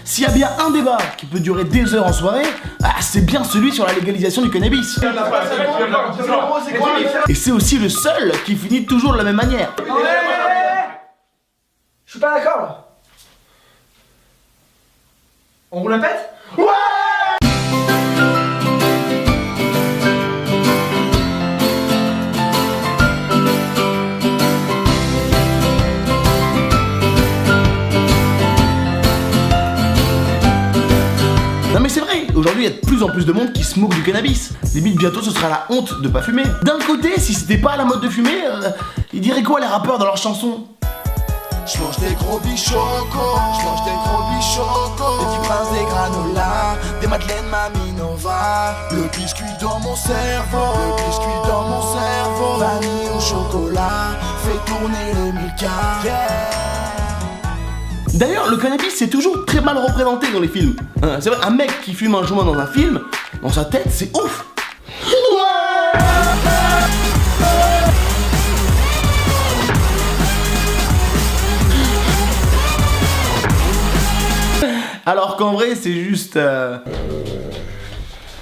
S'il y a bien un débat qui peut durer des heures en soirée, c'est bien celui sur la légalisation du cannabis. Et c'est aussi le seul qui finit toujours de la même manière. Je suis pas d'accord là. On roule la pète? Ouais! Non mais c'est vrai, aujourd'hui il y a de plus en plus de monde qui se moque du cannabis. Limite bientôt ce sera la honte de pas fumer. D'un côté, si c'était pas à la mode de fumer, ils diraient quoi les rappeurs dans leurs chansons? J'mange des gros bichocos, j'mange des gros bichocos, des petits princes, des granolas, des madeleines Mamie Nova. Le biscuit dans mon cerveau, le biscuit dans mon cerveau, vanille au chocolat, fait tourner les Milka. D'ailleurs, le cannabis c'est toujours très mal représenté dans les films. C'est vrai, un mec qui fume un joint dans un film, dans sa tête c'est ouf. Alors qu'en vrai c'est juste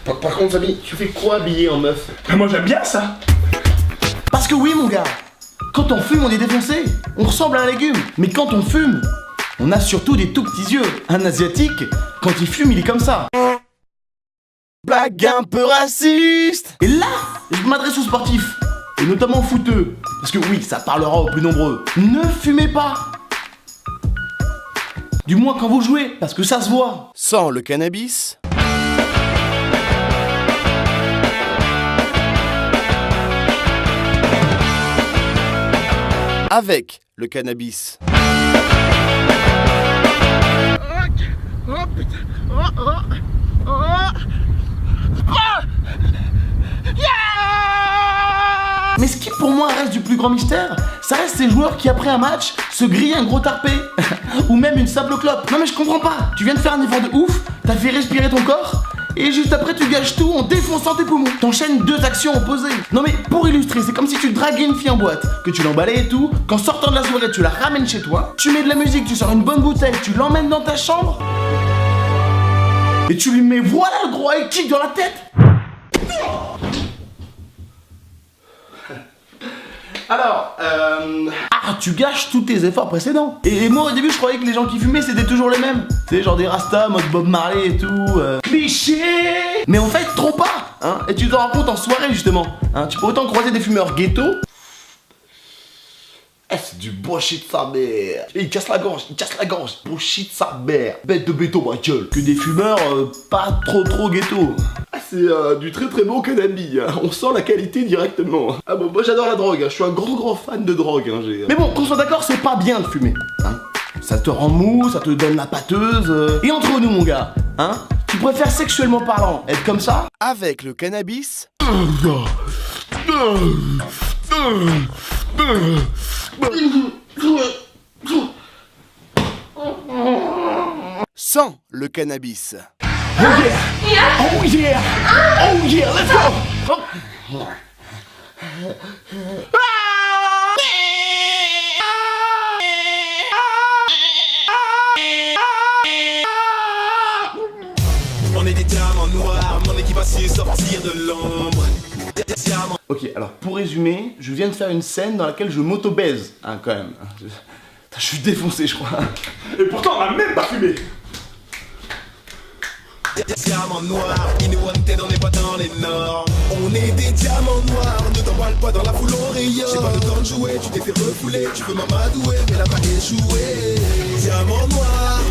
Par contre Samy, tu fais quoi habillé en meuf? Moi j'aime bien ça. Parce que oui mon gars, quand on fume on est défoncé, on ressemble à un légume. Mais quand on fume, on a surtout des tout petits yeux. Un asiatique, quand il fume il est comme ça. Blague un peu raciste. Et là, je m'adresse aux sportifs, et notamment aux footeux. Parce que oui, ça parlera aux plus nombreux. Ne fumez pas. Du moins quand vous jouez, parce que ça se voit. Sans le cannabis, avec le cannabis. Mais ce qui pour moi reste du plus grand mystère, ça reste ces joueurs qui après un match se grillent un gros tarpé ou même une simple clope. Non mais je comprends pas, tu viens de faire un effort de ouf, t'as fait respirer ton corps et juste après tu gâches tout en défonçant tes poumons. T'enchaînes deux actions opposées. Non mais pour illustrer, c'est comme si tu draguais une fille en boîte, que tu l'emballais et tout, qu'en sortant de la soirée tu la ramènes chez toi, tu mets de la musique, tu sors une bonne bouteille, tu l'emmènes dans ta chambre et tu lui mets voilà le gros high kick dans la tête. Alors, tu gâches tous tes efforts précédents. Et moi au début je croyais que les gens qui fumaient c'était toujours les mêmes. Tu sais, genre des rastas, mode Bob Marley et tout. Cliché. Mais en fait, trop pas, hein. Et tu t'en rends compte en soirée justement. Hein. Tu peux autant croiser des fumeurs ghetto. C'est du bullshit sa mère. Et il casse la gorge, bullshit sa mère. Bête de béton ma gueule. Que des fumeurs pas trop ghetto. C'est du très bon cannabis, hein. On sent la qualité directement. Ah bon, moi j'adore la drogue, hein. Je suis un grand fan de drogue, hein. Mais bon, qu'on soit d'accord, c'est pas bien de fumer, hein. Ça te rend mou, ça te donne la pâteuse. Et entre nous mon gars, hein, tu préfères sexuellement parlant être comme ça Avec le cannabis, sans le cannabis. Oh yeah! Oh yeah! Oh yeah! Let's go! On est des diamants noirs, mon équipe va su sortir de l'ombre. Ok, alors pour résumer, je viens de faire une scène dans laquelle je m'auto-baise, hein, quand même. Je suis défoncé, je crois. Et pourtant on a même pas fumé. Diamants noirs, inwanted, on n'est pas dans les normes. On est des diamants noirs, ne t'emballe pas dans la foule au rayon. J'ai pas le temps de jouer, tu t'es fait refouler. Tu veux m'amadouer, mais la balle est jouée. Diamants noirs.